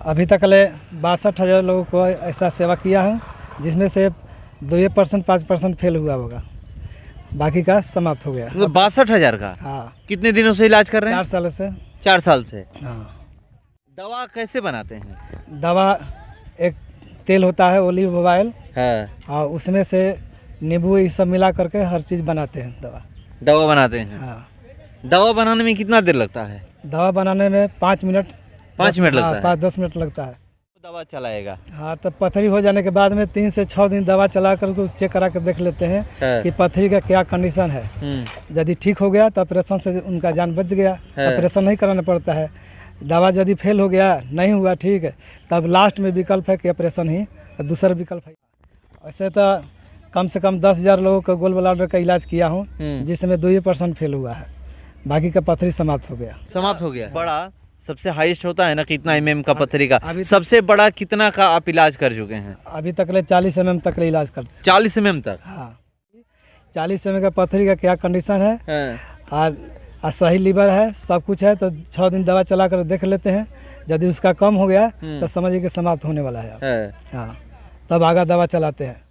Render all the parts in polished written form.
अभी तक 62,000 लोगों को ऐसा सेवा किया हूँ, जिसमें से 2% 5% फेल हुआ होगा, बाकी का समाप्त हो गया। 62,000 का? हाँ। कितने दिनों से इलाज कर रहे हैं? 4 साल से। 4 साल से। हाँ। दवा कैसे बनाते हैं? दवा एक तेल होता है ओलिव ऑयल, हाँ। और उसमें से नींबू ये सब मिला करके हर चीज़ बनाते हैं दवा बनाते हैं। हाँ। दवा बनाने में कितना देर लगता है? दवा बनाने में 5 मिनट 5 मिनट लगता है? 5-10 मिनट लगता है। दवा चलाएगा। हाँ, तब पथरी हो जाने के बाद में 3 से 6 दिन दवा चला करके चेक करा कर देख लेते हैं कि पथरी का क्या कंडीशन है। यदि ठीक हो गया तो ऑपरेशन से उनका जान बच गया, ऑपरेशन नहीं कराना पड़ता है। दवा यदि फेल हो गया, नहीं हुआ ठीक है, तब लास्ट में विकल्प है कि ऑपरेशन ही दूसरा विकल्प है। वैसे तो कम से कम 10,000 लोगों का गोल ब्लाडर का इलाज किया हूँ, जिसमें 2% फेल हुआ है, बाकी का पथरी समाप्त हो गया। समाप्त हो गया। बड़ा सबसे हाईएस्ट होता है ना कितना mm का पथरी का? सबसे बड़ा कितना का आप इलाज कर चुके हैं? अभी तक 40 mm तक इलाज कर। 40 mm तक? हाँ। 40 mm का पथरी का क्या कंडीशन है, और सही लीवर है, सब कुछ है, तो 6 दिन दवा चला कर देख लेते हैं। यदि उसका कम हो गया तो समझिए कि समाप्त होने वाला है। हाँ, तब आगे दवा चलाते हैं।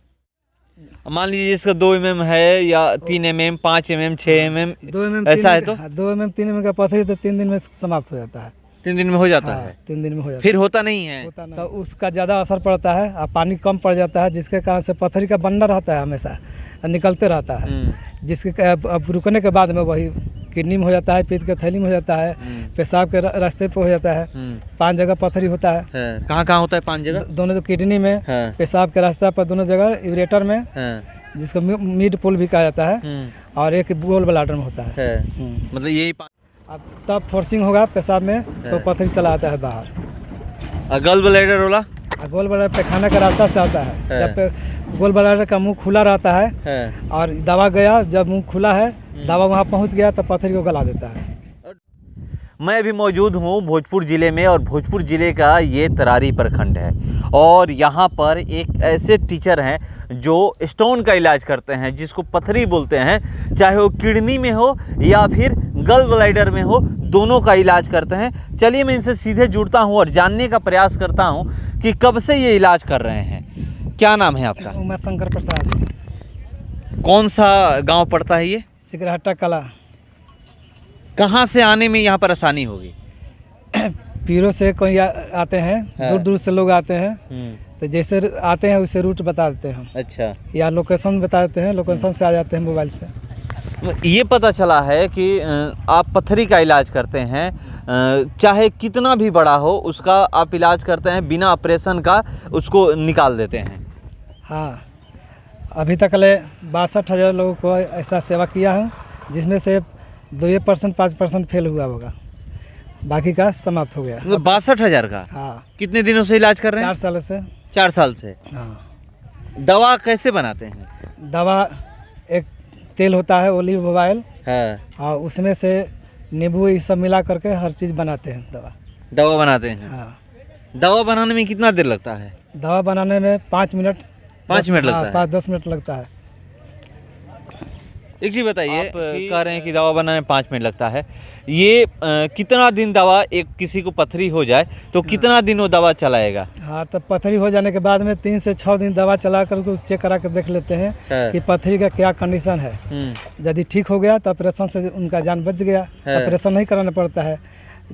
मान लीजिए इसका 2 mm है या 3 mm, 5 mm, 6 mm 2 mm ऐसा है तो 2 mm 3 mm का पथरी तो 3 दिन में समाप्त हो जाता है। 3 दिन में हो जाता है? 3 दिन में हो जाता है। फिर होता नहीं है? तो उसका ज़्यादा असर पड़ता है और पानी कम पड़ जाता है, जिसके कारण से पथरी का बंडल रहता है, हमेशा निकलते रहता है, जिसके अब रुकने के बाद में वही किडनी में हो जाता है, पित्त के थैली में हो जाता है, पेशाब के रास्ते पे हो जाता है। 5 जगह पथरी होता है। कहाँ कहाँ होता है? 5 जगह? दोनों किडनी में, पेशाब के रास्ता पर दोनों जगह, यूरेटर में, जिसको मिड पुल भी कहा जाता है, और एक गोल ब्लाडर में होता है। मतलब यही अब तब फोर्सिंग होगा पेशाब में तो पथरी चला आता है बाहर। गल ब्लैडर वाला? गोल ब्लाडर पैखाना का रास्ता से आता है। जब गोल ब्लाडर का मुंह खुला रहता है और दवा गया, जब मुंह खुला है, दवा वहाँ पहुँच गया तो पथरी को गला देता है। मैं अभी मौजूद हूँ भोजपुर ज़िले में, और भोजपुर ज़िले का ये तरारी प्रखंड है, और यहाँ पर एक ऐसे टीचर हैं जो स्टोन का इलाज करते हैं, जिसको पथरी बोलते हैं, चाहे वो किडनी में हो या फिर गल ब्लैडर में हो, दोनों का इलाज करते हैं। चलिए मैं इनसे सीधे जुड़ता हूँ और जानने का प्रयास करता हूँ कि कब से ये इलाज कर रहे हैं। क्या नाम है आपका? उमा शंकर प्रसाद। कौन सा गाँव पड़ता है ये? सिकरहट्टा कला। कहाँ से आने में यहाँ पर आसानी होगी? पीरो से कोई आते हैं, दूर दूर से लोग आते हैं, तो जैसे आते हैं वैसे रूट बता देते हैं। अच्छा। या लोकेशन बता देते हैं, लोकेशन से आ जाते हैं मोबाइल से। ये पता चला है कि आप पथरी का इलाज करते हैं, चाहे कितना भी बड़ा हो उसका आप इलाज करते हैं, बिना ऑपरेशन का उसको निकाल देते हैं। हाँ, अभी तक 62,000 लोगों को ऐसा सेवा किया हूँ, जिसमें से 2% 5% फेल हुआ होगा, बाकी का समाप्त हो गया। 62,000 का? हाँ। कितने दिनों से इलाज कर रहे हैं? 4 साल से। 4 साल से। हाँ। दवा कैसे बनाते हैं? दवा एक तेल होता है ओलिव ऑयल, हाँ, और उसमें से नींबू ये सब मिला करके हर चीज़ बनाते हैं। दवा बनाते हैं। हाँ। दवा बनाने में कितना देर लगता है? दवा बनाने में 5 मिनट 5 मिनट लगता है? 5-10 मिनट लगता है। एक चीज़ बताइए, आप कह रहे हैं कि दवा बनाने में 5 मिनट लगता है, ये कितना दिन दवा, एक किसी को पथरी हो जाए तो कितना दिन वो दवा चलाएगा? हाँ, तो पथरी हो जाने के बाद में 3 से 6 दिन दवा चला करके चेक करा कर देख लेते हैं कि पथरी का क्या कंडीशन है। यदि ठीक हो गया तो ऑपरेशन से उनका जान बच गया, ऑपरेशन नहीं कराना पड़ता है।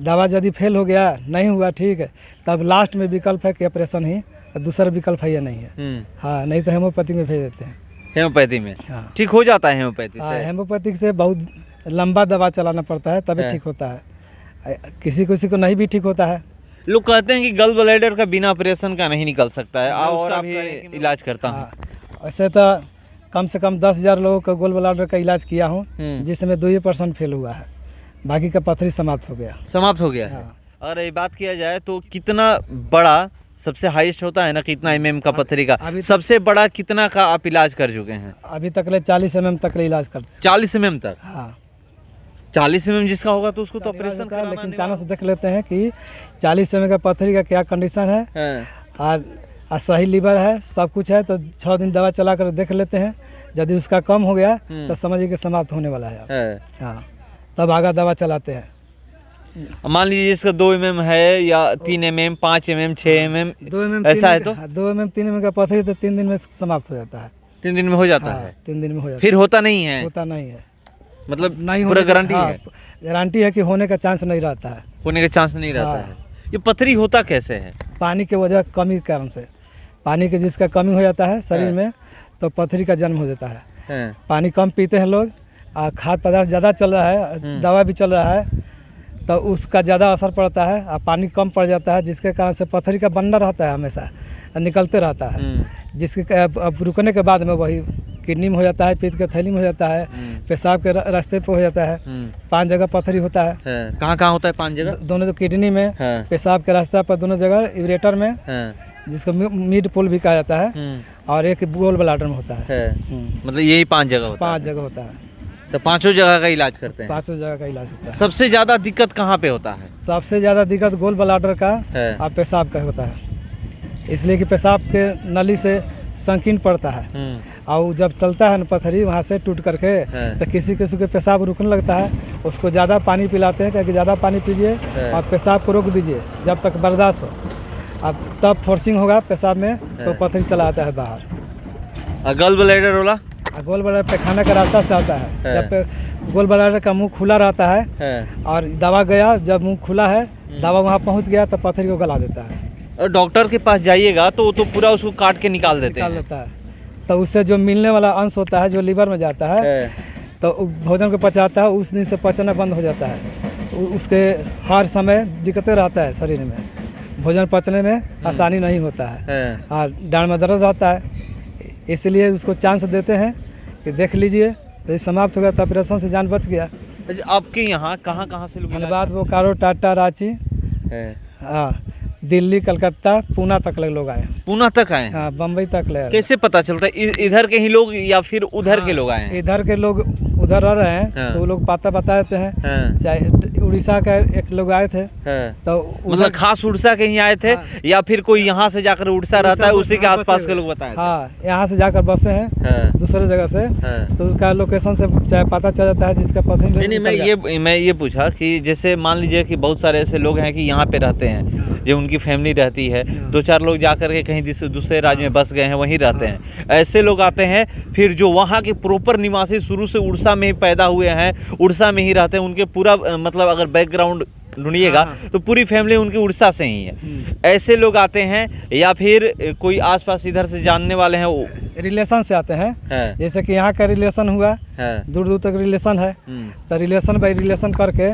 दवा यदि फेल हो गया, नहीं हुआ ठीक है, तब लास्ट में विकल्प है कि ऑपरेशन ही दूसरा विकल्प है या नहीं है। हाँ, नहीं तो हेमोपैथी में भेज देते हैं। हेमोपैथी में? हाँ। ठीक हो जाता है हेमोपैथी से? हाँ, हेमोपैथिक से बहुत लंबा दवा चलाना पड़ता है, तभी ठीक होता है। किसी किसी को नहीं भी ठीक होता है। लोग कहते हैं कि गल ब्लैडर का बिना ऑपरेशन का नहीं निकल सकता है, और अभी इलाज करता हूँ। वैसे तो कम से कम 10,000 लोगों का गोल ब्लाडर का इलाज किया हूँ, जिसमें 2% फेल हुआ है, बाकी का पथरी समाप्त हो गया। समाप्त हो गया है। और ये बात किया जाए तो कितना बड़ा सबसे हाईएस्ट होता है ना कितना mm का पथरी का? सबसे बड़ा कितना का आप इलाज कर चुके हैं? अभी तक 40 mm तक इलाज कर। 40 mm तक? हाँ। 40 mm जिसका होगा तो उसको तो ऑपरेशन कराना, लेकिन चांस से देख लेते हैं कि 40 mm का पथरी का क्या कंडीशन है, और सही लीवर है, सब कुछ है, तो 6 दिन दवा चला कर देख लेते हैं। यदि उसका कम हो गया तो समझिए कि समाप्त होने वाला है। हाँ, तब आगे दवा चलाते हैं। मान लीजिए इसका 2 mm है या 3 mm, 5 mm, 6 mm 2 mm ऐसा है तो 2 mm 3 mm का पथरी तो 3 दिन में समाप्त हो जाता है। 3 दिन में हो जाता है। 3 दिन में हो जाता फिर होता नहीं है, है, होता नहीं है, मतलब नहीं पूरा होने गारंटी है, गारंटी है कि होने का चांस नहीं रहता है। होने का चांस नहीं रहता है। ये पथरी होता कैसे है? पानी के वजह कमी के कारण से, पानी के जिसका कमी हो जाता है शरीर में तो पथरी का जन्म हो जाता है। पानी कम पीते हैं लोग, खाद्य पदार्थ ज़्यादा चल रहा है, दवा भी चल रहा है, तो उसका ज़्यादा असर पड़ता है और पानी कम पड़ जाता है, जिसके कारण से पथरी का बंडा रहता है, हमेशा निकलते रहता है, जिसके अब रुकने के बाद में वही किडनी में हो जाता है, पेट के थैली में हो जाता है, पेशाब के रास्ते पे हो जाता है। 5 जगह पथरी होता है। कहाँ कहाँ होता है 5 जगह? दोनों किडनी में, पेशाब के रास्ते पर दोनों जगह, यूरेटर में, जिसको मिड पोल भी कहा जाता है, और एक गोल ब्लाडर में होता है। मतलब यही 5 जगह होता है। 5 जगह होता है, तो 5 जगह का इलाज करते हैं। 5 जगह का इलाज होता है। सबसे ज्यादा दिक्कत कहाँ पे होता है? सबसे ज़्यादा दिक्कत गोल ब्लाडर का और पेशाब का होता है, इसलिए कि पेशाब के नली से संकीर्ण पड़ता है, और जब चलता है न पथरी वहाँ से टूट करके, तो किसी किसी के पेशाब रुकने लगता है, उसको ज़्यादा पानी पिलाते हैं, क्योंकि ज़्यादा पानी पीजिए और पेशाब को रोक दीजिए जब तक बर्दाश्त हो, अब तब फोर्सिंग होगा पेशाब में तो पथरी चला आता है बाहर। गॉल ब्लैडर वाला? गोल ब्लाडर पैखाना का रास्ता से आता है। जब गोल ब्लाडर का मुंह खुला रहता है और दवा गया, जब मुंह खुला है, दवा वहाँ पहुँच गया तो पथरी को गला देता है। और डॉक्टर के पास जाइएगा तो वो तो पूरा उसको काट के निकाल देते है, तो उससे जो मिलने वाला अंश होता है जो लीवर में जाता है, तो भोजन को पचाता है, उस दिन से पचना बंद हो जाता है, उसके हर समय दिक्कतें रहता है, शरीर में भोजन पचने में आसानी नहीं होता है, और डांड में दर्द रहता है, इसलिए उसको चांस देते हैं कि देख लीजिए, तो समाप्त हो गया तो ऑपरेशन से जान बच गया। आपके यहाँ कहाँ कहाँ से लोग? धनबाद, बोकारो, टाटा, रांची, हाँ, दिल्ली, कलकत्ता, पूना तक लोग आए हैं। पूना तक आए हैं? हाँ, बम्बई तक ले। कैसे पता चलता है इधर के ही लोग या फिर उधर के लोग आए हैं? इधर के लोग उधर रह रहे हैं तो वो लोग पता बता देते हैं। चाहे उड़ीसा का एक लोग आए थे तो मतलब खास उड़ीसा के ही आए थे, या फिर कोई यहाँ से जाकर उड़ीसा रहता है उसी के आसपास के लोग बताए? हाँ, यहाँ से जाकर बसे हैं दूसरे जगह से, तो उसका लोकेशन से चाहे पता चल जाता है जिसका पथरी। नहीं, मैं ये पूछा कि जैसे मान लीजिए कि बहुत सारे ऐसे लोग हैं कि यहाँ पे रहते हैं, जो उनकी फैमिली रहती है, 2-4 लोग जाकर के कहीं दूसरे राज्य में बस गए हैं, वहीं रहते हैं, ऐसे लोग आते हैं, फिर जो वहाँ के प्रॉपर निवासी शुरू से उड़ीसा में ही पैदा हुए हैं, उड़ीसा में ही रहते हैं, उनके पूरा मतलब अगर बैकग्राउंड ढूंढिएगा तो पूरी फैमिली उनकी उड़ीसा से ही है, ऐसे लोग आते हैं, या फिर कोई आसपास इधर से जानने वाले हैं, रिलेशन से आते हैं, जैसे कि यहाँ का रिलेशन हुआ, दूर दूर तक रिलेशन है, तो रिलेशन बाई रिलेशन करके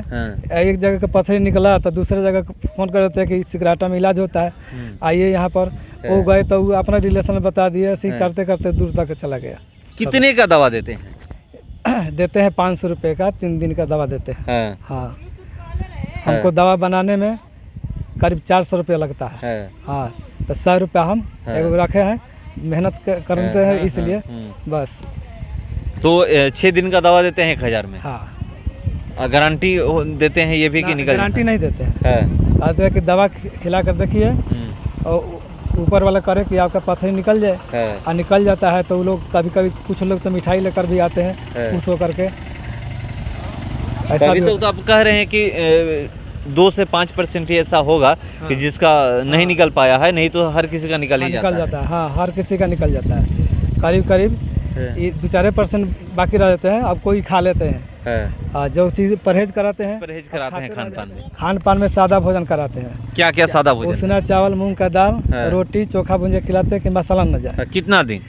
एक जगह का पथरी निकला तो दूसरे जगह फोन कर देते हैं कि सिकराटा में इलाज होता है, आइए यहाँ पर, वो गए तो वो अपना रिलेशन बता दिए, ऐसे ही करते करते दूर तक चला गया। कितने का दवा देते हैं? देते हैं 500 रुपये का 3 दिन का दवा देते हैं। हाँ, हमको दवा बनाने में करीब 400 रुपये लगता है। हाँ, तो 100 रुपया हम एगो रखे हैं, मेहनत करते हैं इसलिए बस। तो 6 दिन का दवा देते हैं 1000 में? हाँ। गारंटी देते हैं ये भी कि निकल? गारंटी नहीं देते हैं, कहते हैं कि दवा खिला कर देखिए और ऊपर वाला करे कि आपका पथरी निकल जाए, और निकल जाता है तो वो लोग कभी कभी कुछ लोग तो मिठाई लेकर भी आते हैं खुश होकर के। ऐसा भी तो आप कह रहे हैं कि 2 से 5% ही ऐसा होगा कि जिसका नहीं निकल पाया है, नहीं तो हर किसी का निकल जाता है। हाँ, हर किसी का निकल जाता है, करीब करीब 2-4% बाकी रह जाते हैं, अब कोई खा लेते हैं। जो चीज़ परहेज कराते हैं खान पान में सादा भोजन कराते हैं। क्या क्या सादा भोजन? उसना चावल, मूंग का दाल, रोटी, चोखा भुंजिया खिलाते हैं कि मसाला न जाए। कितना दिन?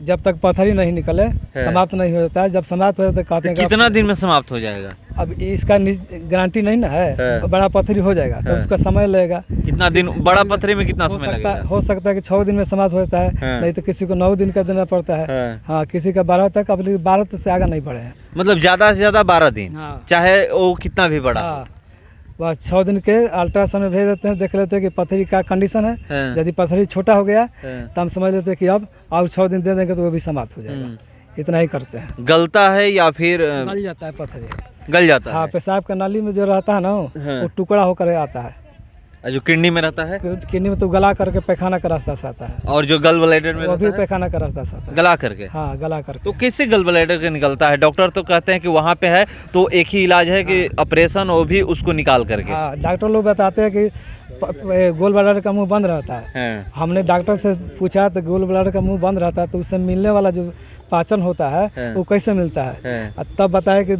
जब तक पथरी नहीं निकले, समाप्त नहीं हो जाता है। जब समाप्त हो जाता है कहते हैं कितना दिन में समाप्त हो जाएगा? अब इसका गारंटी नहीं ना है, बड़ा पथरी हो जाएगा तो उसका समय लगेगा। कितना दिन? बड़ा पथरी में कितना समय लगेगा? हो सकता है कि 6 दिन में समाप्त हो जाता है, नहीं तो किसी को 9 दिन का देना पड़ता है। हाँ, किसी का 12 तक, अब 12 से आगे नहीं बढ़े हैं। मतलब ज्यादा से ज्यादा 12 दिन, चाहे वो कितना भी बड़ा। बस 6 दिन के अल्ट्रासाउंड में भेज देते हैं, देख लेते हैं कि पथरी का कंडीशन है। यदि पथरी छोटा हो गया तो हम समझ लेते हैं कि अब और 6 दिन दे देंगे तो वो भी समाप्त हो जाएगा। इतना ही करते हैं। गलता है या फिर गल जाता है? पथरी गल जाता है। हाँ, पेशाब का नाली में जो रहता है ना वो टुकड़ा होकर आता है। जो किडनी में रहता है, किडनी में तो गला करके पैखाना का रास्ता से आता है, और जो गल ब्लैडर में वो भी रहता है पैखाना का रास्ता से आता है, गला करके। हाँ गला करके। तो कैसे गल ब्लैडर के निकलता है? डॉक्टर तो कहते हैं कि वहाँ पे है तो एक ही इलाज है कि ऑपरेशन, वो भी उसको निकाल करके। हाँ डॉक्टर लोग बताते हैं कि गोल ब्लैडर का मुंह बंद रहता है। हमने डॉक्टर से पूछा तो गोल ब्लैडर का मुंह बंद रहता है, तो उससे मिलने वाला जो पाचन होता है वो कैसे मिलता है? तब बताया कि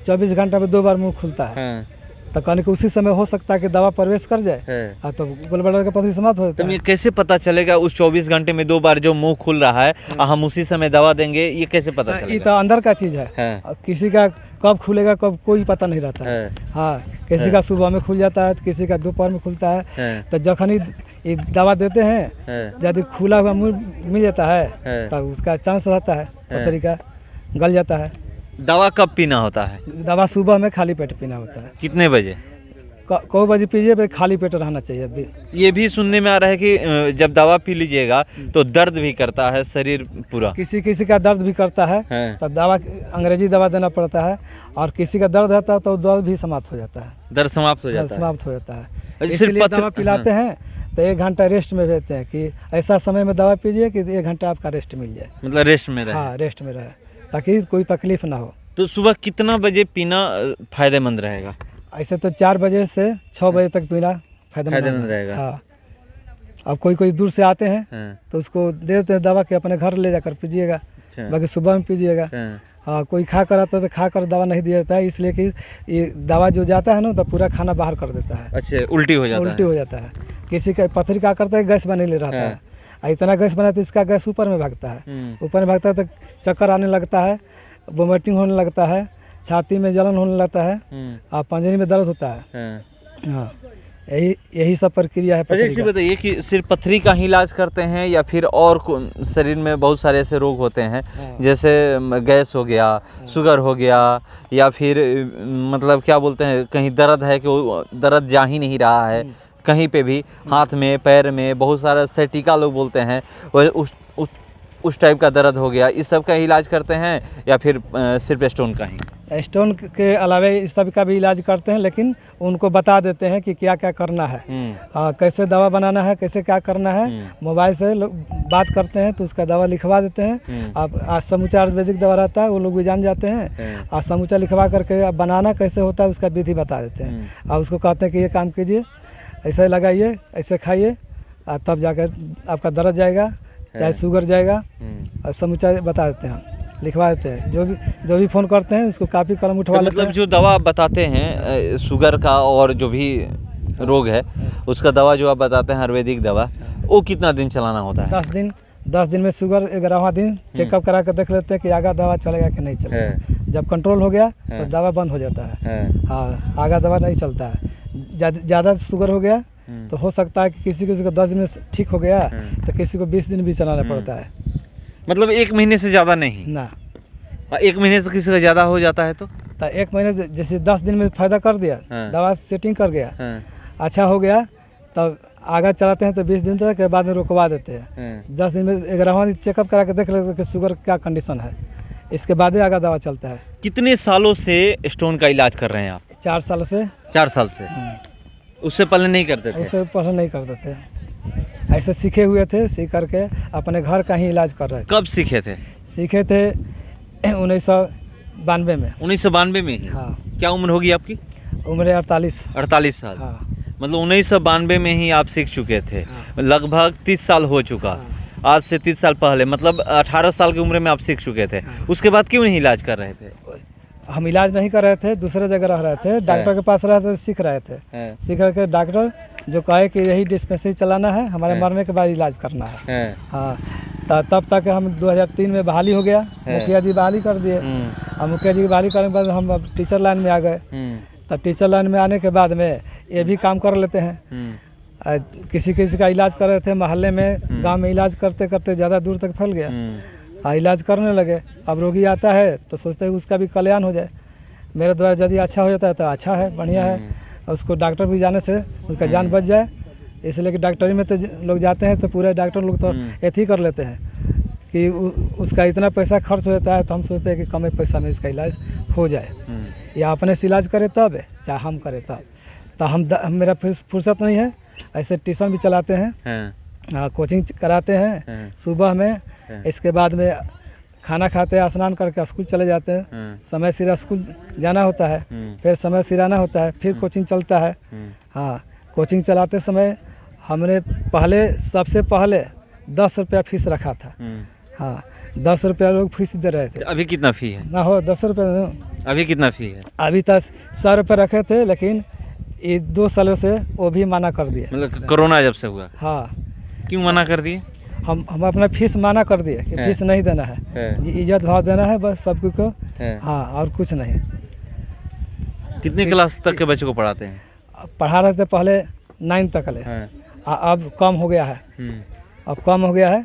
24 घंटे में 2 बार मुंह खुलता है। तो कहने कि उसी समय हो सकता है कि दवा प्रवेश कर जाए, तो गोल ब्लैडर का पथरी समाप्त हो जाता है। तो कैसे पता चलेगा उस 24 घंटे में 2 बार जो मुंह खुल रहा है हम उसी समय दवा देंगे, ये कैसे पता ये चलेगा? तो अंदर का चीज़ है, किसी का कब खुलेगा कब कोई पता नहीं रहता है। हाँ किसी का सुबह में खुल जाता है, तो किसी का दोपहर में खुलता है। तो जखन ये दवा देते हैं, यदि खुला हुआ मुंह मिल जाता है तो उसका चांस रहता है पथरी का गल जाता है। दवा कब पीना होता है? दवा सुबह में खाली पेट पीना होता है। कितने बजे? को बजे पीजिए, भाई खाली पेट रहना चाहिए। अभी ये भी सुनने में आ रहा है कि जब दवा पी लीजिएगा तो दर्द भी करता है शरीर पूरा। किसी किसी का दर्द भी करता है तो दवा अंग्रेजी दवा देना पड़ता है, और किसी का दर्द रहता है तो दर्द भी समाप्त हो जाता है। दर्द समाप्त हो जाता है? समाप्त हो जाता है। इसलिए दवा पिलाते हैं तो 1 घंटा रेस्ट में भेजते हैं कि ऐसा समय में दवा पीजिए कि 1 घंटा आपका रेस्ट मिल जाए, मतलब रेस्ट में रहे। हाँ रेस्ट में रहे, ताकि कोई तकलीफ ना हो। तो सुबह कितना बजे पीना फायदेमंद रहेगा? ऐसे तो 4 बजे से 6 बजे तक पीना फायदेमंद रहेगा। हाँ अब कोई दूर से आते हैं तो उसको दे देते हैं दवा के अपने घर ले जाकर पीजिएगा, बाकी सुबह में पीजिएगा। हाँ कोई खा कर आता है तो खा कर दवा नहीं दिया जाता है, इसलिए कि ये दवा जो जाता है ना तो पूरा खाना बाहर कर देता है। अच्छा, उल्टी हो जाता है। किसी का पथरी क्या करता है, गैस बने ले रहता है, इतना गैस बना तो इसका गैस ऊपर में भागता है, ऊपर में भागता है तो चक्कर आने लगता है, वोमिटिंग होने लगता है, छाती में जलन होने लगता है, और पंजरी में दर्द होता है। हाँ यही सब प्रक्रिया है। अच्छा बताइए कि सिर्फ पथरी का ही इलाज करते हैं या फिर और शरीर में बहुत सारे ऐसे रोग होते हैं, जैसे गैस हो गया, शुगर हो गया, या फिर मतलब क्या बोलते हैं कहीं दर्द है कि वो दर्द जा ही नहीं रहा है कहीं पे भी, हाथ में पैर में बहुत सारा सैटिका लोग बोलते हैं, वो उस टाइप का दर्द हो गया, इस सब का इलाज करते हैं या फिर सिर्फ स्टोन का ही? स्टोन के अलावा इस सब का भी इलाज करते हैं, लेकिन उनको बता देते हैं कि क्या क्या करना है, कैसे दवा बनाना है, कैसे क्या करना है। मोबाइल से लोग बात करते हैं तो उसका दवा लिखवा देते हैं। अब आज समूचा आयुर्वेदिक दवा रहता है, वो लोग भी जान जाते हैं। आज समूचा लिखवा करके अब बनाना कैसे होता है उसका विधि बता देते हैं, और उसको कहते हैं कि ये काम कीजिए, ऐसे लगाइए, ऐसे खाइए, तब जाकर आपका दर्द जाएगा, चाहे शुगर जाएगा, और समूचा बता देते हैं, लिखवा देते हैं। जो भी फ़ोन करते हैं उसको कापी कलम उठवा लेते हैं। मतलब जो दवा बताते हैं शुगर का और जो भी रोग है उसका दवा जो आप बताते हैं आयुर्वेदिक दवा, वो कितना दिन चलाना होता है? 10 दिन में शुगर 11वां दिन चेकअप करा कर देख लेते हैं कि आगा दवा चलेगा कि नहीं चलेगा। जब कंट्रोल हो गया तो दवा बंद हो जाता है। हाँ आगा दवा नहीं चलता है। ज़्यादा शुगर हो गया तो हो सकता है कि किसी को 10 दिन में ठीक हो गया तो किसी को 20 दिन भी चलाना पड़ता है। मतलब 1 महीने से ज़्यादा नहीं ना। 1 महीने से किसी का ज़्यादा हो जाता है तो 1 महीने से, जैसे 10 दिन में फ़ायदा कर दिया, दवा सेटिंग कर गया, अच्छा हो गया, तब आगे चलाते हैं तो 20 दिन तक के बाद में रुकवा देते हैं। 10 दिन में 11वां दिन चेकअप करा के देख लेते हैं कि शुगर क्या कंडीशन है, इसके बाद ही आगे दवा चलता है। कितने सालों से स्टोन का इलाज कर रहे हैं आप? 4 साल से। 4 साल से? उससे पहले नहीं करते थे? उससे पहले नहीं करते थे, ऐसे सीखे हुए थे, सीख करके अपने घर का ही इलाज कर रहे थे। कब सीखे थे? सीखे थे 1992 में। 1992 में ही? हाँ। क्या उम्र होगी आपकी? उम्र 48 साल। हाँ। मतलब 1992 में ही आप सीख चुके थे। हाँ। लगभग 30 साल हो चुका। हाँ। आज से 30 साल पहले, मतलब 18 साल की उम्र में आप सीख चुके थे। हाँ। उसके बाद क्यों नहीं इलाज कर रहे थे? हम इलाज नहीं कर रहे थे, दूसरे जगह रह रहे थे, डॉक्टर के पास रह रहे थे, सीख रहे थे। सीख करके डॉक्टर जो कहे कि यही डिस्पेंसरी चलाना है, हमारे मरने के बाद इलाज करना है। हाँ तब तक हम 2003 में बहाली हो गया, मुखिया जी बहाली कर दिए। और मुखिया जी की बहाली करने के बाद हम अब टीचर लाइन में आ गए। तो टीचर लाइन में आने के बाद में ये भी काम कर लेते हैं। किसी का इलाज कर रहे थे मोहल्ले में, गाँव में इलाज करते करते ज़्यादा दूर तक फैल गया। इलाज करने लगे। अब रोगी आता है तो सोचते हैं उसका भी कल्याण हो जाए, मेरे द्वारा यदि अच्छा हो जाता है तो अच्छा है, बढ़िया है, और उसको डॉक्टर भी जाने से उसका जान बच जाए। इसलिए कि डॉक्टरी में तो लोग जाते हैं तो पूरे डॉक्टर लोग तो ऐसे ही कर लेते हैं कि उसका इतना पैसा खर्च हो जाता है, तो हम सोचते हैं कि कम पैसा में इसका इलाज हो जाए, या अपने से इलाज करे तब, चाहे हम करें तब। तो मेरा फुर्सत नहीं है, ऐसे ट्यूशन भी चलाते हैं, हाँ, कोचिंग कराते हैं हाँ, सुबह में। हाँ। इसके बाद में खाना खाते हैं, स्नान करके स्कूल चले जाते हैं। हाँ, समय सिरा स्कूल जाना होता है, हम्म, फिर समय सिराना होता है, फिर कोचिंग चलता है। हाँ, कोचिंग चलाते समय हमने सबसे पहले 10 रुपया फीस रखा था। हाँ, 10 रुपया लोग फीस दे रहे थे। अभी कितना फी है? ना हो 10 रुपये, अभी कितना फी है? अभी तक 100 रुपये रखे थे, लेकिन ये 2 सालों से वो भी मना कर दिए। मतलब कोरोना जब से हुआ, हाँ, क्यों मना कर दिए? हम अपना फीस माना कर दिए कि है। फीस नहीं देना है, इज्जत भाव देना है बस सब को। है। हाँ, और कुछ नहीं। कितने क्लास तक के बच्चों को पढ़ाते हैं? पढ़ा रहे थे पहले 9 तक ले, हाँ, अब कम हो गया है, अब कम हो गया है,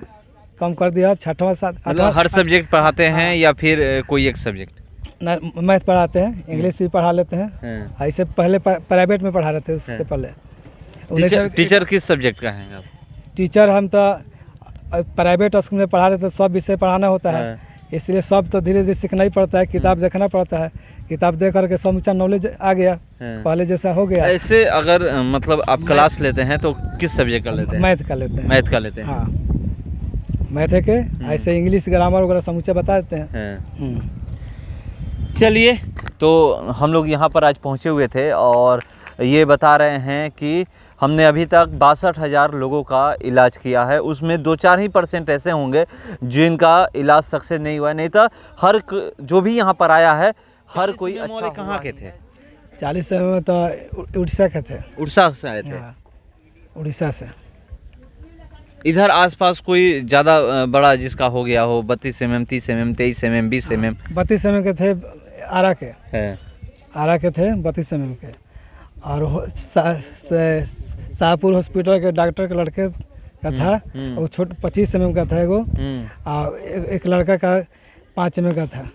कम कर दिया। अब 6वां 7वां मतलब हर सब्जेक्ट पढ़ाते हैं या फिर कोई एक सब्जेक्ट? मैथ पढ़ाते हैं, इंग्लिश भी पढ़ा लेते हैं। ऐसे पहले प्राइवेट में पढ़ा रहे थे, उसके पहले टीचर किस सब्जेक्ट का है आप? टीचर हम तो प्राइवेट स्कूल में पढ़ा रहे थे, सब विषय पढ़ाना होता है, इसलिए सब तो धीरे धीरे सीखना ही पड़ता है, किताब देखना पड़ता है। किताब देख करके समूचा नॉलेज आ गया, पहले जैसा हो गया। ऐसे अगर मतलब आप क्लास लेते हैं तो किस सब्जेक्ट का लेते हैं? मैथ का लेते हैं। मैथ का लेते हैं। हाँ, मैथ है के ऐसे इंग्लिश ग्रामर वगैरह समूचा बता देते हैं। चलिए, तो हम लोग यहाँ पर आज पहुँचे हुए थे और ये बता रहे हैं कि हमने अभी तक 62,000 लोगों का इलाज किया है, उसमें 2-4 ही % ऐसे होंगे जिनका इलाज सक्सेस नहीं हुआ है, नहीं तो जो भी यहाँ पर आया है हर कोई अच्छा। कहाँ के थे? 40 में तो उड़ीसा के थे। उड़ीसा से आए थे? हाँ, उड़ीसा से। इधर आसपास कोई ज़्यादा बड़ा जिसका हो गया हो 32 mm, 30 mm, 23 mm, 20 mm? 32 mm के थे, आरा के थे 32 mm के। और शाहपुर हॉस्पिटल के डॉक्टर के लड़के का था, वो 25 mm का था एगो, और एक लड़का का 5 mm का था।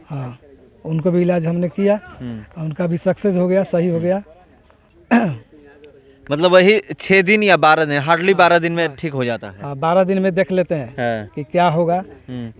हाँ, उनको भी इलाज हमने किया, उनका भी सक्सेस हो गया, सही हो गया। मतलब वही 6 दिन या 12 दिन, हार्डली 12 दिन में ठीक हो जाता है। हाँ, 12 दिन में देख लेते हैं कि क्या होगा।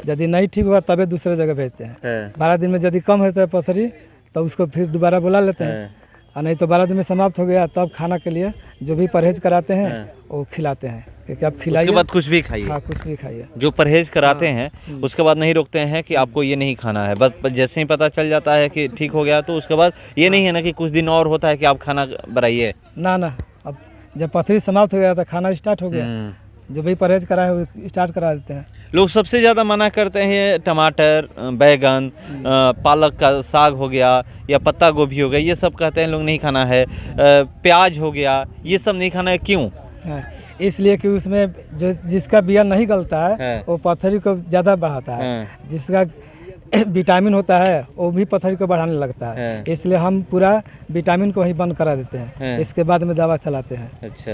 यदि नहीं ठीक होगा तबे दूसरे जगह भेजते हैं। 12 दिन में यदि कम होता है पथरी तो उसको फिर दोबारा बुला लेते हैं, और नहीं तो 12 दिन में समाप्त हो गया तब खाना के लिए जो भी परहेज कराते हैं वो खिलाते हैं, क्योंकि आप खिलाइए, उसके बाद कुछ भी खाइए। हाँ, कुछ भी खाइए। जो परहेज कराते हैं उसके बाद नहीं रोकते हैं कि आपको ये नहीं खाना है, बस जैसे ही पता चल जाता है कि ठीक हो गया तो उसके बाद ये नहीं है ना कि कुछ दिन और होता है कि आप खाना बनाइए। ना, अब जब पथरी समाप्त हो गया तो खाना स्टार्ट हो गया, जो भी परहेज करा है वो स्टार्ट करा देते हैं। लोग सबसे ज़्यादा मना करते हैं टमाटर, बैगन, पालक का साग हो गया या पत्ता गोभी हो गया, ये सब कहते हैं लोग नहीं खाना है। प्याज हो गया, ये सब नहीं खाना है, क्यों? इसलिए कि उसमें जो जिसका बिया नहीं गलता है वो पथरी को ज़्यादा बढ़ाता है, जिसका विटामिन होता है वो भी पथरी को बढ़ाने लगता है, इसलिए हम पूरा विटामिन को ही बंद करा देते हैं, इसके बाद में दवा चलाते हैं। अच्छा,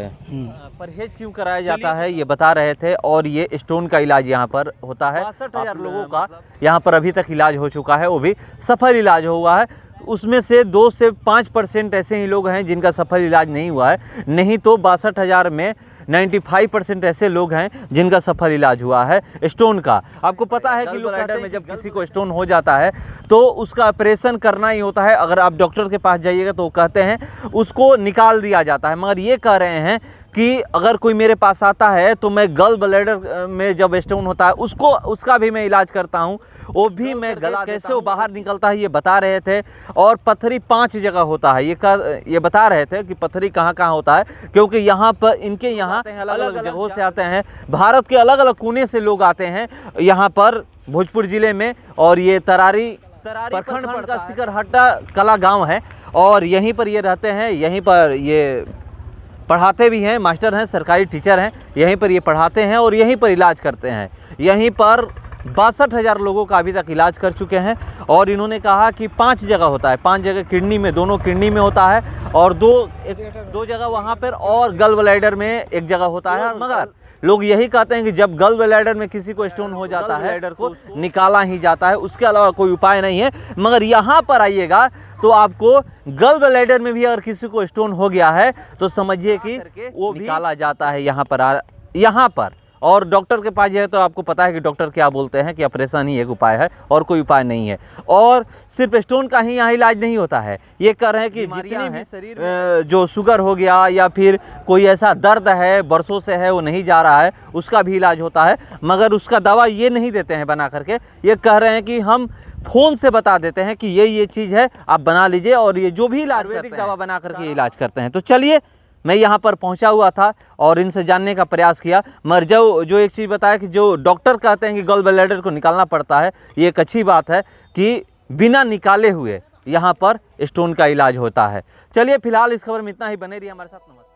परहेज क्यों कराया जाता है ये बता रहे थे। और ये स्टोन का इलाज यहाँ पर होता है। 62,000 लोगों का यहाँ पर अभी तक इलाज हो चुका है, वो भी सफल इलाज हुआ है। उसमें से 2 से 5% ऐसे ही लोग हैं जिनका सफल इलाज नहीं हुआ है, नहीं तो 62,000 में 95% ऐसे लोग हैं जिनका सफल इलाज हुआ है स्टोन का। आपको पता है कि ब्लैडर में जब किसी को स्टोन हो जाता है तो उसका ऑपरेशन करना ही होता है। अगर आप डॉक्टर के पास जाइएगा तो वो कहते हैं उसको निकाल दिया जाता है, मगर ये कह रहे हैं कि अगर कोई मेरे पास आता है तो मैं गल ब्लैडर में जब स्टोन होता है उसका भी मैं इलाज करता हूँ, वो भी मैं गला कैसे वो बाहर निकलता है ये बता रहे थे। और पथरी 5 जगह होता है, ये बता रहे थे कि पथरी कहाँ कहाँ होता है, क्योंकि यहाँ पर इनके यहाँ अलग अलग जगहों से आते हैं, भारत के अलग अलग कोने से लोग आते हैं यहाँ पर भोजपुर जिले में। और ये तरारी प्रखंड का सिकरहट्टा कला गांव है और यहीं पर ये रहते हैं, यहीं पर ये पढ़ाते भी हैं, मास्टर हैं, सरकारी टीचर हैं, यहीं पर ये पढ़ाते हैं और यहीं पर इलाज करते हैं। यहीं पर 62,000 लोगों का अभी तक इलाज कर चुके हैं। और इन्होंने कहा कि 5 जगह होता है, 5 जगह किडनी में, दोनों किडनी में होता है और 2 जगह वहाँ पर और गल ब्लैडर में 1 जगह होता है। मगर लोग यही कहते हैं कि जब गल ब्लैडर में किसी को स्टोन हो जाता है ब्लैडर को निकाला ही जाता है, उसके अलावा कोई उपाय नहीं है। मगर यहाँ पर आइएगा तो आपको गल ब्लैडर में भी अगर किसी को स्टोन हो गया है तो समझिए कि वो निकाला जाता है यहाँ पर और डॉक्टर के पास जाए तो आपको पता है कि डॉक्टर क्या बोलते हैं कि ऑपरेशन ही एक उपाय है और कोई उपाय नहीं है। और सिर्फ स्टोन का ही यहाँ इलाज नहीं होता है, ये कह रहे हैं कि जितने भी शरीर जो शुगर हो गया या फिर कोई ऐसा दर्द है बरसों से है वो नहीं जा रहा है, उसका भी इलाज होता है। मगर उसका दवा ये नहीं देते हैं बना करके, ये कह रहे हैं कि हम फ़ोन से बता देते हैं कि ये चीज़ है, आप बना लीजिए, और ये जो भी इलाज करते हैं दवा बना करके इलाज करते हैं। तो चलिए, मैं यहाँ पर पहुँचा हुआ था और इनसे जानने का प्रयास किया। मगर जो एक चीज़ बताया कि जो डॉक्टर कहते हैं कि गॉल ब्लैडर को निकालना पड़ता है, ये एक अच्छी बात है कि बिना निकाले हुए यहाँ पर स्टोन का इलाज होता है। चलिए, फिलहाल इस खबर में इतना ही। बने रहिए हमारे साथ। नमस्कार।